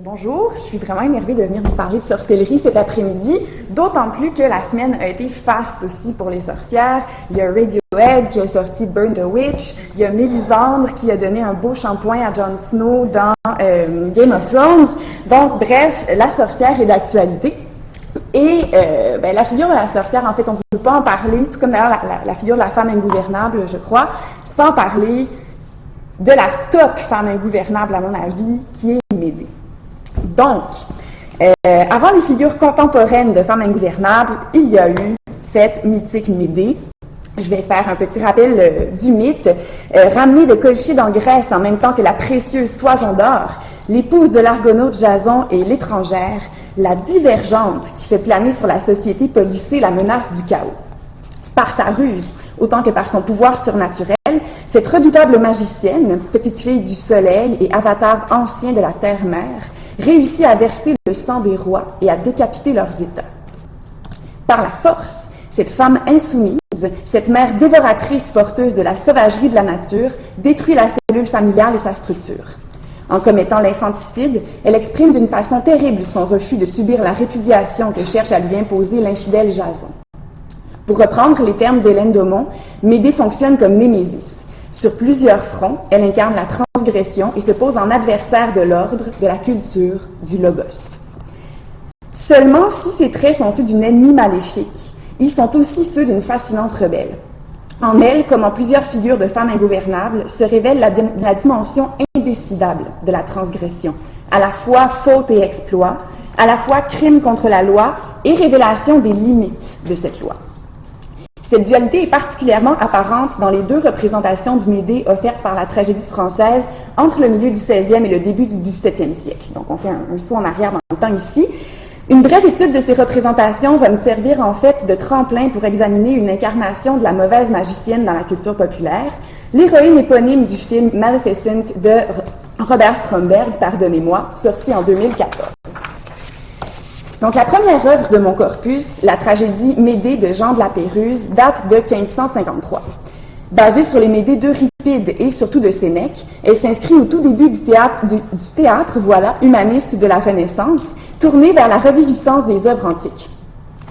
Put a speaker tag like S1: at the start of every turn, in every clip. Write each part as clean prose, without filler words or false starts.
S1: Bonjour, je suis vraiment énervée de venir vous parler de sorcellerie cet après-midi, d'autant plus que la semaine a été faste aussi pour les sorcières. Il y a Radiohead qui a sorti Burn the Witch, il y a Mélisandre qui a donné un beau shampoing à Jon Snow dans Game of Thrones. Donc bref, la sorcière est d'actualité. Et la figure de la sorcière, en fait, on ne peut pas en parler, tout comme d'ailleurs la figure de la femme ingouvernable, je crois, sans parler de la top femme ingouvernable, à mon avis, qui est Médée. Donc, avant les figures contemporaines de femmes ingouvernables, il y a eu cette mythique Médée. Je vais faire un petit rappel du mythe. Ramenée de Colchis en Grèce en même temps que la précieuse Toison d'or, l'épouse de l'argonaute Jason est l'étrangère, la divergente qui fait planer sur la société policée la menace du chaos. Par sa ruse, autant que par son pouvoir surnaturel, cette redoutable magicienne, petite fille du soleil et avatar ancien de la terre-mère, réussit à verser le sang des rois et à décapiter leurs États. Par la force, cette femme insoumise, cette mère dévoratrice porteuse de la sauvagerie de la nature, détruit la cellule familiale et sa structure. En commettant l'infanticide, elle exprime d'une façon terrible son refus de subir la répudiation que cherche à lui imposer l'infidèle Jason. Pour reprendre les termes d'Hélène d'Aumont, Médée fonctionne comme Némésis. Sur plusieurs fronts, elle incarne la transgression et se pose en adversaire de l'ordre, de la culture, du logos. Seulement si ces traits sont ceux d'une ennemie maléfique, ils sont aussi ceux d'une fascinante rebelle. En elle, comme en plusieurs figures de femmes ingouvernables, se révèle la dimension indécidable de la transgression, à la fois faute et exploit, à la fois crime contre la loi et révélation des limites de cette loi. Cette dualité est particulièrement apparente dans les deux représentations de Médée offertes par la tragédie française entre le milieu du 16e et le début du 17e siècle. Donc, on fait un saut en arrière dans le temps ici. Une brève étude de ces représentations va me servir en fait de tremplin pour examiner une incarnation de la mauvaise magicienne dans la culture populaire, l'héroïne éponyme du film Maleficent de Robert Stromberg, pardonnez-moi, sorti en 2014. Donc, la première œuvre de mon corpus, la tragédie Médée de Jean de la Péruse, date de 1553. Basée sur les Médées d'Euripide et surtout de Sénèque, elle s'inscrit au tout début du théâtre humaniste de la Renaissance, tourné vers la reviviscence des œuvres antiques.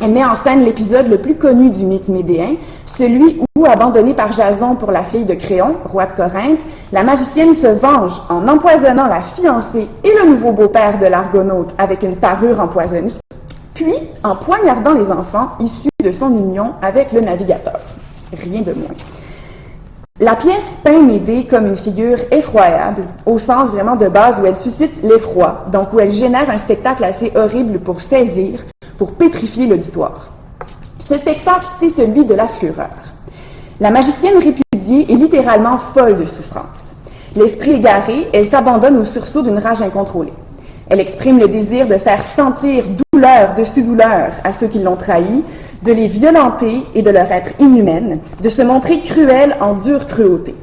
S1: Elle met en scène l'épisode le plus connu du mythe médéen, celui où, abandonnée par Jason pour la fille de Créon, roi de Corinthe, la magicienne se venge en empoisonnant la fiancée et le nouveau beau-père de l'Argonaute avec une parure empoisonnée, puis en poignardant les enfants issus de son union avec le navigateur. Rien de moins. La pièce peint Médée comme une figure effroyable, au sens vraiment de base où elle suscite l'effroi, donc où elle génère un spectacle assez horrible pour saisir, pour pétrifier l'auditoire. Ce spectacle, c'est celui de la fureur. La magicienne répudiée est littéralement folle de souffrance. L'esprit égaré, elle s'abandonne au sursaut d'une rage incontrôlée. Elle exprime le désir de faire sentir douleur dessus douleur à ceux qui l'ont trahi, de les violenter et de leur être inhumaine, de se montrer cruelle en dure cruauté.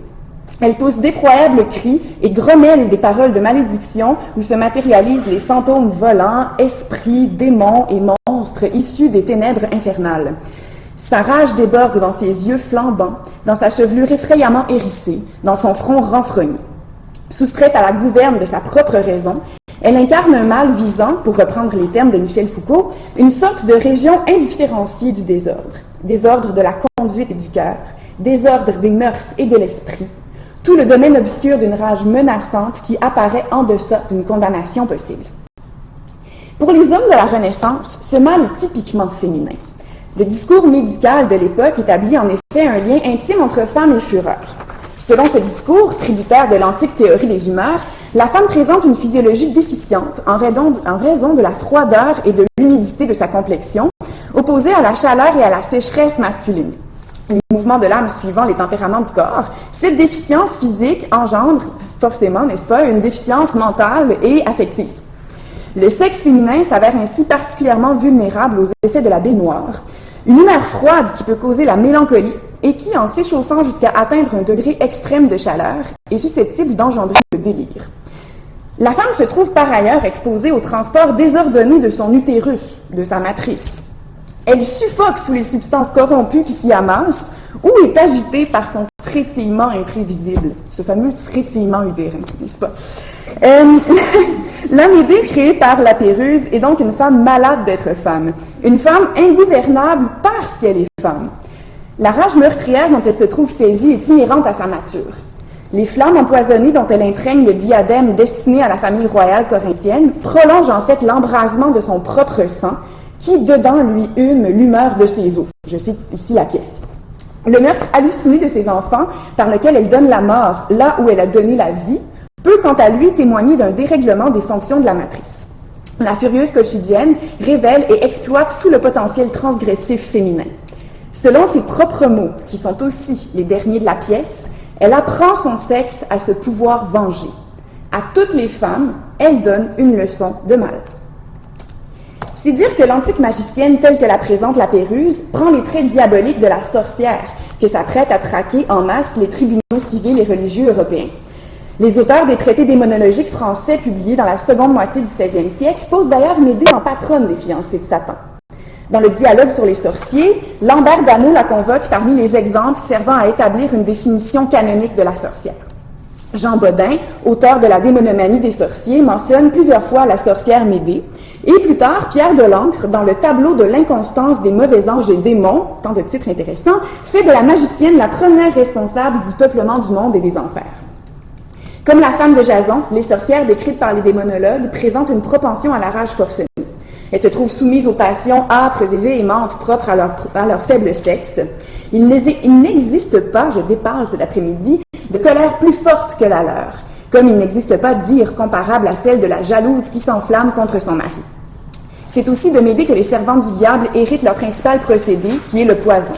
S1: Elle pousse d'effroyables cris et grommelle des paroles de malédiction où se matérialisent les fantômes volants, esprits, démons et monstres issus des ténèbres infernales. Sa rage déborde dans ses yeux flambants, dans sa chevelure effrayamment hérissée, dans son front renfrogné. Soustraite à la gouverne de sa propre raison, elle incarne un mal visant, pour reprendre les termes de Michel Foucault, une sorte de région indifférenciée du désordre. Désordre de la conduite et du cœur, désordre des mœurs et de l'esprit, tout le domaine obscur d'une rage menaçante qui apparaît en deçà d'une condamnation possible. Pour les hommes de la Renaissance, ce mal est typiquement féminin. Le discours médical de l'époque établit en effet un lien intime entre femme et fureur. Selon ce discours, tributaire de l'antique théorie des humeurs, la femme présente une physiologie déficiente en raison de la froideur et de l'humidité de sa complexion, opposée à la chaleur et à la sécheresse masculine. Les mouvements de l'âme suivant les tempéraments du corps, cette déficience physique engendre forcément, n'est-ce pas, une déficience mentale et affective. Le sexe féminin s'avère ainsi particulièrement vulnérable aux effets de la baignoire, une humeur froide qui peut causer la mélancolie et qui, en s'échauffant jusqu'à atteindre un degré extrême de chaleur, est susceptible d'engendrer le délire. La femme se trouve par ailleurs exposée au transport désordonné de son utérus, de sa matrice. Elle suffoque sous les substances corrompues qui s'y amassent ou est agitée par son frétillement imprévisible, ce fameux frétillement utérin, n'est-ce pas? La Médée, créée par la Péruse, est donc une femme malade d'être femme, une femme ingouvernable parce qu'elle est femme. La rage meurtrière dont elle se trouve saisie est inhérente à sa nature. Les flammes empoisonnées dont elle imprègne le diadème destiné à la famille royale corinthienne prolongent en fait l'embrasement de son propre sang qui, dedans, lui hume l'humeur de ses os. Je cite ici la pièce. Le meurtre halluciné de ses enfants, par lequel elle donne la mort là où elle a donné la vie, peut quant à lui témoigner d'un dérèglement des fonctions de la matrice. La furieuse colchidienne révèle et exploite tout le potentiel transgressif féminin. Selon ses propres mots, qui sont aussi les derniers de la pièce, elle apprend son sexe à se pouvoir venger. À toutes les femmes, elle donne une leçon de mal. C'est dire que l'antique magicienne telle que la présente la Péruse prend les traits diaboliques de la sorcière que s'apprête à traquer en masse les tribunaux civils et religieux européens. Les auteurs des traités démonologiques français publiés dans la seconde moitié du XVIe siècle posent d'ailleurs Médée en patronne des fiancés de Satan. Dans le dialogue sur les sorciers, Lambert Dano la convoque parmi les exemples servant à établir une définition canonique de la sorcière. Jean Bodin, auteur de la démonomanie des sorciers, mentionne plusieurs fois la sorcière Médée, et plus tard, Pierre de l'Ancre, dans le tableau de l'inconstance des mauvais anges et démons, tant de titres intéressants, fait de la magicienne la première responsable du peuplement du monde et des enfers. Comme la femme de Jason, les sorcières décrites par les démonologues présentent une propension à la rage forcenée. Elles se trouvent soumises aux passions âpres et véhémentes propres à leur faible sexe. Il n'existe pas, je déparle cet après-midi, de colère plus forte que la leur, comme il n'existe pas d'ire comparable à celle de la jalouse qui s'enflamme contre son mari. C'est aussi de Médée que les servantes du diable héritent leur principal procédé, qui est le poison.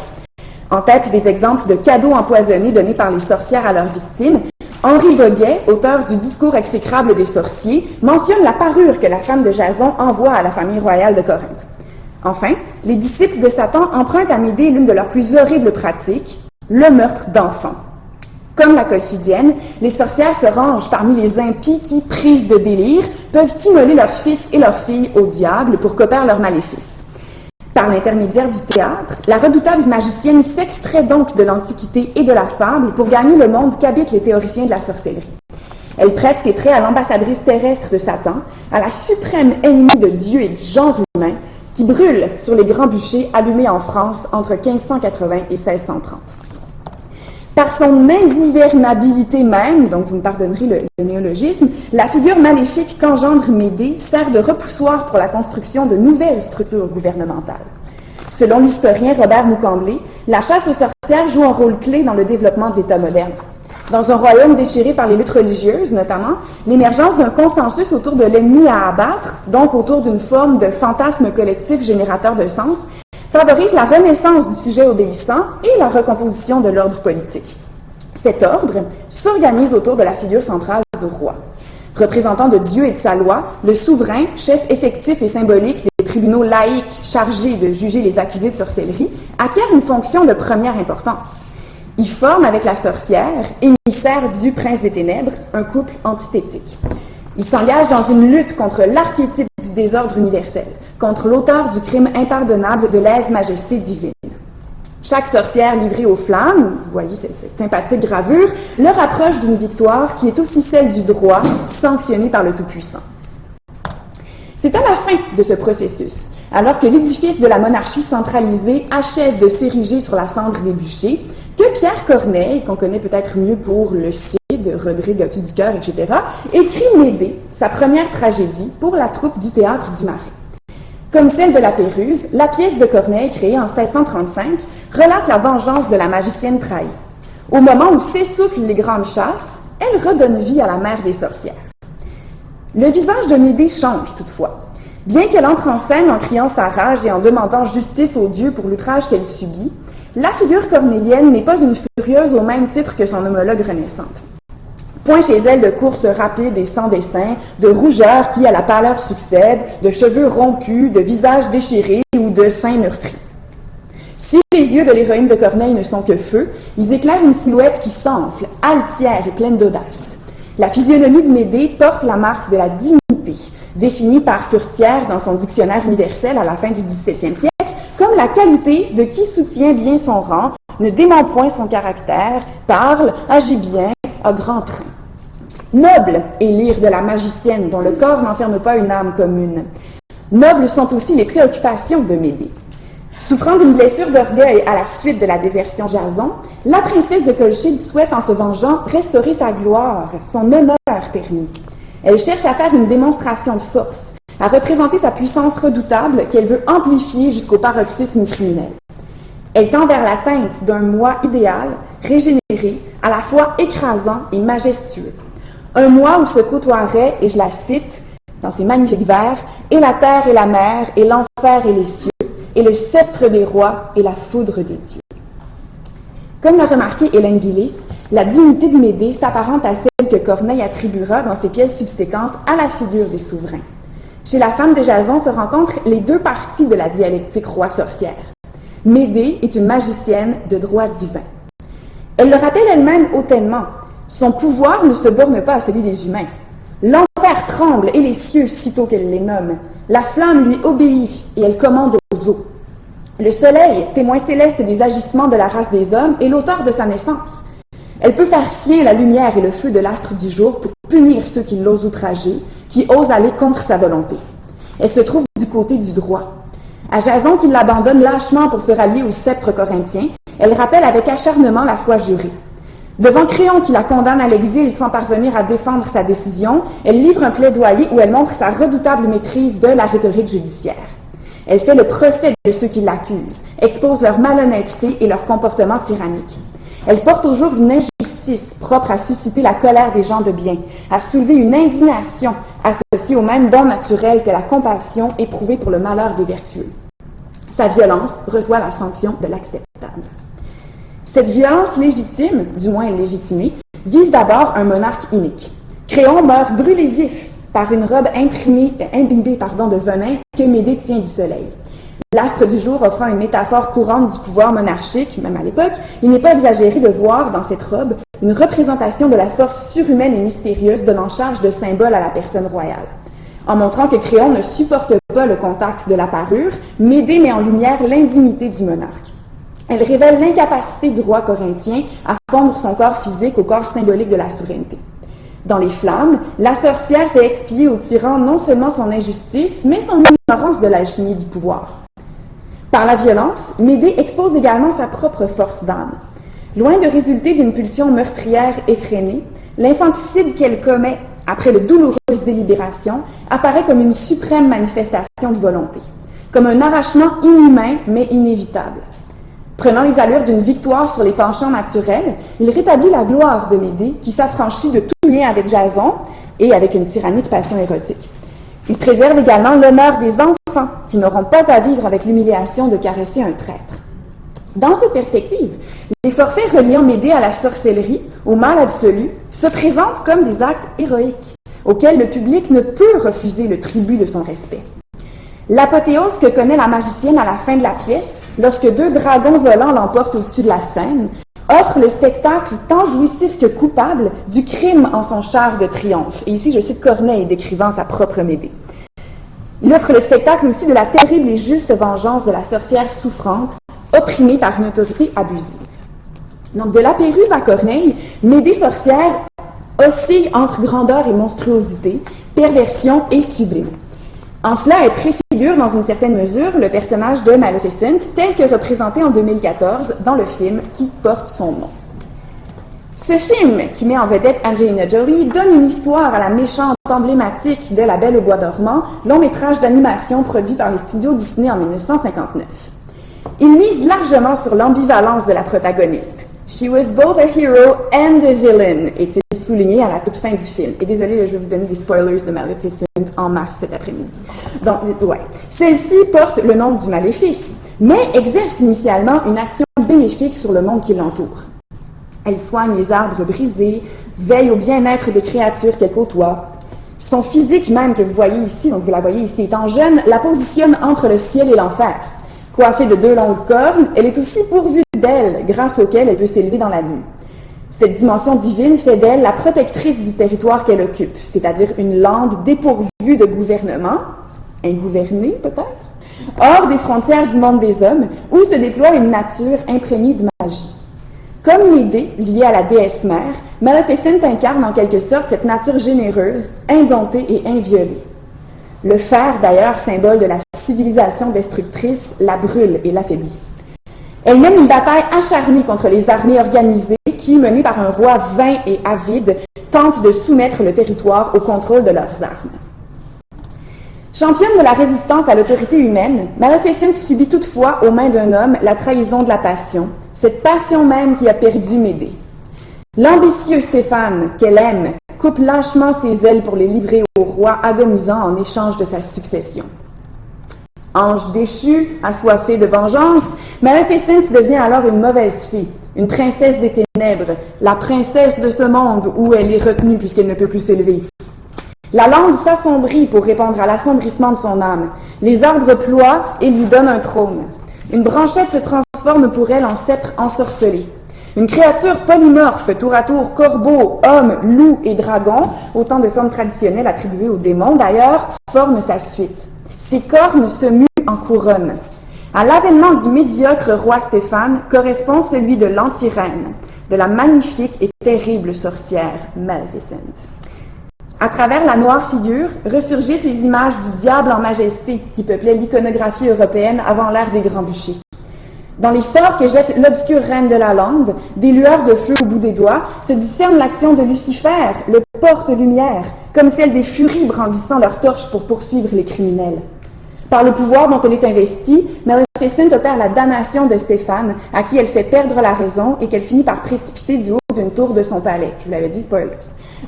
S1: En tête des exemples de cadeaux empoisonnés donnés par les sorcières à leurs victimes, Henri Boguet, auteur du Discours exécrable des sorciers, mentionne la parure que la femme de Jason envoie à la famille royale de Corinthe. Enfin, les disciples de Satan empruntent à Médée l'une de leurs plus horribles pratiques, le meurtre d'enfants. Comme la colchidienne, les sorcières se rangent parmi les impies qui, prises de délire, peuvent immoler leurs fils et leurs filles au diable pour qu'opèrent leurs maléfices. Par l'intermédiaire du théâtre, la redoutable magicienne s'extrait donc de l'Antiquité et de la fable pour gagner le monde qu'habitent les théoriciens de la sorcellerie. Elle prête ses traits à l'ambassadrice terrestre de Satan, à la suprême ennemie de Dieu et du genre humain, qui brûle sur les grands bûchers allumés en France entre 1580 et 1630. Par son ingouvernabilité même, donc vous me pardonnerez le néologisme, la figure maléfique qu'engendre Médée sert de repoussoir pour la construction de nouvelles structures gouvernementales. Selon l'historien Robert Moucamblé, la chasse aux sorcières joue un rôle clé dans le développement de l'État moderne. Dans un royaume déchiré par les luttes religieuses, notamment, l'émergence d'un consensus autour de l'ennemi à abattre, donc autour d'une forme de fantasme collectif générateur de sens, favorise la renaissance du sujet obéissant et la recomposition de l'ordre politique. Cet ordre s'organise autour de la figure centrale du roi. Représentant de Dieu et de sa loi, le souverain, chef effectif et symbolique des tribunaux laïques chargés de juger les accusés de sorcellerie, acquiert une fonction de première importance. Il forme avec la sorcière, émissaire du prince des ténèbres, un couple antithétique. Il s'engage dans une lutte contre l'archétype du désordre universel, contre l'auteur du crime impardonnable de lèse-majesté divine. Chaque sorcière livrée aux flammes, vous voyez cette sympathique gravure, le rapproche d'une victoire qui est aussi celle du droit, sanctionnée par le Tout-Puissant. C'est à la fin de ce processus, alors que l'édifice de la monarchie centralisée achève de s'ériger sur la cendre des bûchers, que Pierre Corneille, qu'on connaît peut-être mieux pour le Cid, Rodrigue Gottu du Cœur, etc., écrit Médée, sa première tragédie, pour la troupe du Théâtre du Marais. Comme celle de la Péruse, la pièce de Corneille, créée en 1635, relate la vengeance de la magicienne trahie. Au moment où s'essoufflent les grandes chasses, elle redonne vie à la mère des sorcières. Le visage de Médée change toutefois. Bien qu'elle entre en scène en criant sa rage et en demandant justice aux dieux pour l'outrage qu'elle subit, la figure cornélienne n'est pas une furieuse au même titre que son homologue renaissante. Point chez elle de courses rapides et sans dessein, de rougeurs qui à la pâleur succèdent, de cheveux rompus, de visages déchirés ou de seins meurtris. Si les yeux de l'héroïne de Corneille ne sont que feu, ils éclairent une silhouette qui s'enfle, altière et pleine d'audace. La physionomie de Médée porte la marque de la dignité, définie par Furetière dans son dictionnaire universel à la fin du XVIIe siècle, comme la qualité de qui soutient bien son rang, ne dément point son caractère, parle, agit bien, à grand train. Noble est l'ire de la magicienne, dont le corps n'enferme pas une âme commune. Nobles sont aussi les préoccupations de Médée. Souffrant d'une blessure d'orgueil à la suite de la désertion de Jason, la princesse de Colchide souhaite, en se vengeant, restaurer sa gloire, son honneur permis. Elle cherche à faire une démonstration de force, à représenter sa puissance redoutable qu'elle veut amplifier jusqu'au paroxysme criminel. Elle tend vers l'atteinte d'un moi idéal, régénéré, à la fois écrasant et majestueux. Un moi où se côtoieraient, et je la cite dans ses magnifiques vers, et la terre et la mer, et l'enfer et les cieux, et le sceptre des rois, et la foudre des dieux. Comme l'a remarqué Hélène Gillis, la dignité de Médée s'apparente à celle que Corneille attribuera dans ses pièces subséquentes à la figure des souverains. Chez la femme de Jason se rencontrent les deux parties de la dialectique roi-sorcière. Médée est une magicienne de droit divin. Elle le rappelle elle-même hautement. Son pouvoir ne se borne pas à celui des humains. L'enfer tremble et les cieux sitôt qu'elle les nomme. La flamme lui obéit et elle commande aux eaux. Le soleil, témoin céleste des agissements de la race des hommes, est l'auteur de sa naissance. Elle peut faire sien la lumière et le feu de l'astre du jour pour punir ceux qui l'osent outrager, qui osent aller contre sa volonté. Elle se trouve du côté du droit. À Jason, qui l'abandonne lâchement pour se rallier au sceptre corinthien, elle rappelle avec acharnement la foi jurée. Devant Créon, qui la condamne à l'exil sans parvenir à défendre sa décision, elle livre un plaidoyer où elle montre sa redoutable maîtrise de la rhétorique judiciaire. Elle fait le procès de ceux qui l'accusent, expose leur malhonnêteté et leur comportement tyrannique. Elle porte au jour une injustice propre à susciter la colère des gens de bien, à soulever une indignation associée au même don naturel que la compassion éprouvée pour le malheur des vertueux. Sa violence reçoit la sanction de l'acceptable. Cette violence légitime, du moins légitimée, vise d'abord un monarque inique. Créon meurt brûlé vif par une robe imbibée de venin que Médée tient du soleil. L'astre du jour offrant une métaphore courante du pouvoir monarchique, même à l'époque, il n'est pas exagéré de voir dans cette robe une représentation de la force surhumaine et mystérieuse donnant charge de symbole à la personne royale. En montrant que Créon ne supporte pas le contact de la parure, Médée met en lumière l'indignité du monarque. Elle révèle l'incapacité du roi corinthien à fondre son corps physique au corps symbolique de la souveraineté. Dans les flammes, la sorcière fait expier au tyran non seulement son injustice, mais son ignorance de l'alchimie du pouvoir. Par la violence, Médée expose également sa propre force d'âme. Loin de résulter d'une pulsion meurtrière effrénée, l'infanticide qu'elle commet après de douloureuses délibérations apparaît comme une suprême manifestation de volonté, comme un arrachement inhumain mais inévitable. Prenant les allures d'une victoire sur les penchants naturels, il rétablit la gloire de Médée qui s'affranchit de tout lien avec Jason et avec une tyrannique passion érotique. Il préserve également l'honneur des enfants qui n'auront pas à vivre avec l'humiliation de caresser un traître. Dans cette perspective, les forfaits reliant Médée à la sorcellerie, au mal absolu, se présentent comme des actes héroïques, auxquels le public ne peut refuser le tribut de son respect. L'apothéose que connaît la magicienne à la fin de la pièce, lorsque deux dragons volants l'emportent au-dessus de la scène, offre le spectacle tant jouissif que coupable du crime en son char de triomphe. Et ici, je cite Corneille décrivant sa propre Médée. Il offre le spectacle aussi de la terrible et juste vengeance de la sorcière souffrante, opprimée par une autorité abusive. Donc, de la Péruse à Corneille, Médée sorcière oscille entre grandeur et monstruosité, perversion et sublime. En cela, elle préfigure dans une certaine mesure le personnage de Maleficent tel que représenté en 2014 dans le film qui porte son nom. Ce film, qui met en vedette Angelina Jolie, donne une histoire à la méchante emblématique de La Belle au bois dormant, long métrage d'animation produit par les studios Disney en 1959. Il mise largement sur l'ambivalence de la protagoniste. « She was both a hero and a villain », est-il souligné à la toute fin du film. Et désolé, je vais vous donner des spoilers de Maleficent en masse cet après-midi. Donc, ouais. Celle-ci porte le nom du maléfice, mais exerce initialement une action bénéfique sur le monde qui l'entoure. Elle soigne les arbres brisés, veille au bien-être des créatures qu'elle côtoie. Son physique même que vous voyez ici, donc vous la voyez ici étant jeune, la positionne entre le ciel et l'enfer. Coiffée de 2 longues cornes, elle est aussi pourvue d'ailes, grâce auxquelles elle peut s'élever dans la nuit. Cette dimension divine fait d'elle la protectrice du territoire qu'elle occupe, c'est-à-dire une lande dépourvue de gouvernement, ingouvernée peut-être, hors des frontières du monde des hommes, où se déploie une nature imprégnée de magie. Comme Médée, liée à la déesse mère, Maleficent incarne en quelque sorte cette nature généreuse, indomptée et inviolée. Le fer, d'ailleurs, symbole de la civilisation destructrice, la brûle et l'affaiblit. Elle mène une bataille acharnée contre les armées organisées qui, menées par un roi vain et avide, tentent de soumettre le territoire au contrôle de leurs armes. Championne de la résistance à l'autorité humaine, Maleficent subit toutefois aux mains d'un homme la trahison de la passion, cette passion même qui a perdu Médée. L'ambitieux Stéphane, qu'elle aime, coupe lâchement ses ailes pour les livrer au roi agonisant en échange de sa succession. Ange déchu, assoiffé de vengeance, Maleficent devient alors une mauvaise fée, une princesse des ténèbres, la princesse de ce monde où elle est retenue puisqu'elle ne peut plus s'élever. La lande s'assombrit pour répondre à l'assombrissement de son âme. Les arbres ploient et lui donnent un trône. Une branchette se transforme pour elle en sceptre ensorcelé. Une créature polymorphe, tour à tour corbeau, homme, loup et dragon, autant de formes traditionnelles attribuées aux démons d'ailleurs, forme sa suite. Ses cornes se muent en couronne. À l'avènement du médiocre roi Stéphane correspond celui de l'anti-reine, de la magnifique et terrible sorcière Maleficent. À travers la noire figure ressurgissent les images du diable en majesté qui peuplaient l'iconographie européenne avant l'ère des Grands Bûchers. Dans les sorts que jette l'obscure reine de la lande, des lueurs de feu au bout des doigts, se discerne l'action de Lucifer, le porte-lumière, comme celle des furies brandissant leurs torches pour poursuivre les criminels. Par le pouvoir dont elle est investie, Maleficent opère la damnation de Stéphane, à qui elle fait perdre la raison et qu'elle finit par précipiter du haut d'une tour de son palais. Je vous l'avais dit, spoilers.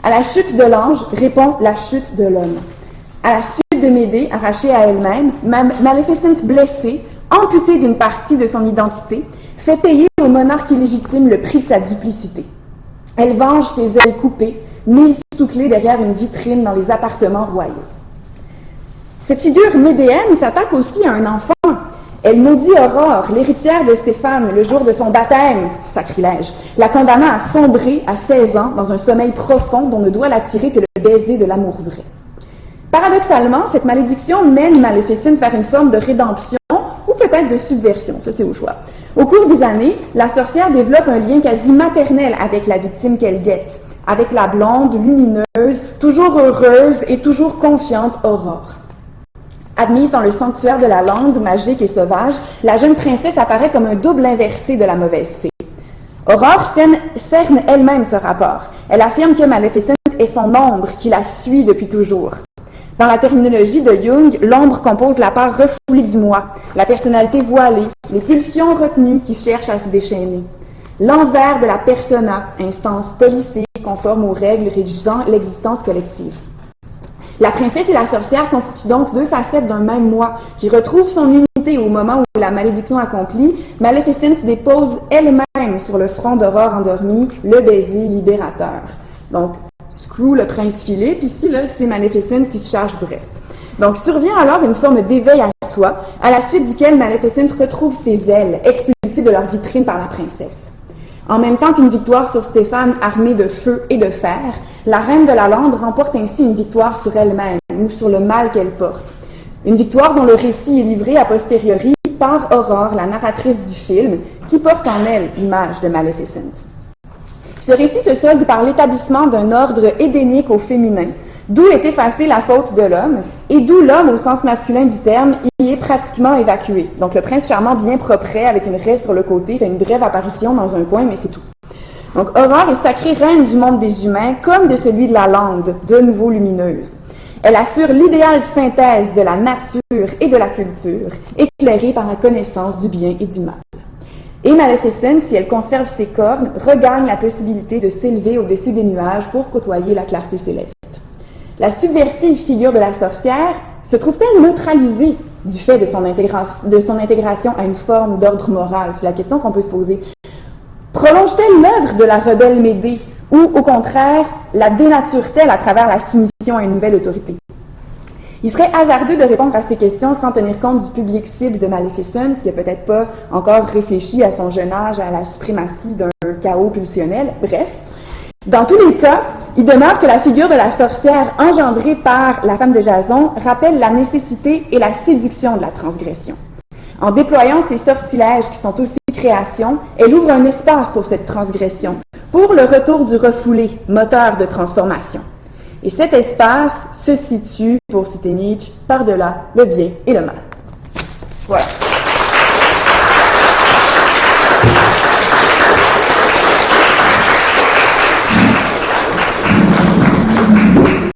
S1: À la chute de l'ange répond la chute de l'homme. À la suite de Médée, arrachée à elle-même, Maleficent blessée, amputée d'une partie de son identité, fait payer au monarque illégitime le prix de sa duplicité. Elle venge ses ailes coupées, mises sous clé derrière une vitrine dans les appartements royaux. Cette figure médéenne s'attaque aussi à un enfant. Elle maudit Aurore, l'héritière de Stéphane, le jour de son baptême, sacrilège, la condamnant à sombrer à 16 ans dans un sommeil profond dont ne doit l'attirer que le baiser de l'amour vrai. Paradoxalement, cette malédiction mène Maleficent vers une forme de rédemption ou peut-être de subversion, ça c'est au choix. Au cours des années, la sorcière développe un lien quasi maternel avec la victime qu'elle guette, avec la blonde, lumineuse, toujours heureuse et toujours confiante Aurore. Admise dans le sanctuaire de la lande magique et sauvage, la jeune princesse apparaît comme un double inversé de la mauvaise fée. Aurore cerne elle-même ce rapport. Elle affirme que Maleficent est son ombre qui la suit depuis toujours. Dans la terminologie de Jung, l'ombre compose la part refoulée du moi, la personnalité voilée, les pulsions retenues qui cherchent à se déchaîner. L'envers de la persona, instance policée conforme aux règles régissant l'existence collective. La princesse et la sorcière constituent donc deux facettes d'un même moi qui retrouvent son unité au moment où la malédiction accomplie. Maleficent dépose elle-même sur le front d'Aurore endormie le baiser libérateur. Donc, Screw, le prince filé, puis ici, là, c'est Maleficent qui se charge du reste. Donc, survient alors une forme d'éveil à soi, à la suite duquel Maleficent retrouve ses ailes, expulsées de leur vitrine par la princesse. En même temps qu'une victoire sur Stéphane armée de feu et de fer, la reine de la lande remporte ainsi une victoire sur elle-même ou sur le mal qu'elle porte. Une victoire dont le récit est livré a posteriori par Aurore, la narratrice du film, qui porte en elle l'image de Maleficent. Ce récit se solde par l'établissement d'un ordre édénique au féminin, d'où est effacée la faute de l'homme, et d'où l'homme, au sens masculin du terme, y est pratiquement évacué. Donc le prince charmant bien propre, avec une raie sur le côté, fait une brève apparition dans un coin, mais c'est tout. Donc Aurore est sacrée reine du monde des humains, comme de celui de la lande, de nouveau lumineuse. Elle assure l'idéale synthèse de la nature et de la culture, éclairée par la connaissance du bien et du mal. Et Maleficent, si elle conserve ses cornes, regagne la possibilité de s'élever au-dessus des nuages pour côtoyer la clarté céleste. La subversive figure de la sorcière se trouve-t-elle neutralisée du fait de son intégration à une forme d'ordre moral? C'est la question qu'on peut se poser. Prolonge-t-elle l'œuvre de la rebelle Médée ou, au contraire, la dénature-t-elle à travers la soumission à une nouvelle autorité? Il serait hasardeux de répondre à ces questions sans tenir compte du public cible de Maleficent, qui n'a peut-être pas encore réfléchi à son jeune âge à la suprématie d'un chaos pulsionnel. Bref, dans tous les cas, il demeure que la figure de la sorcière engendrée par la femme de Jason rappelle la nécessité et la séduction de la transgression. En déployant ces sortilèges qui sont aussi créations, elle ouvre un espace pour cette transgression, pour le retour du refoulé, moteur de transformation. Et cet espace se situe, pour citer Nietzsche, par-delà le bien et le mal. Voilà.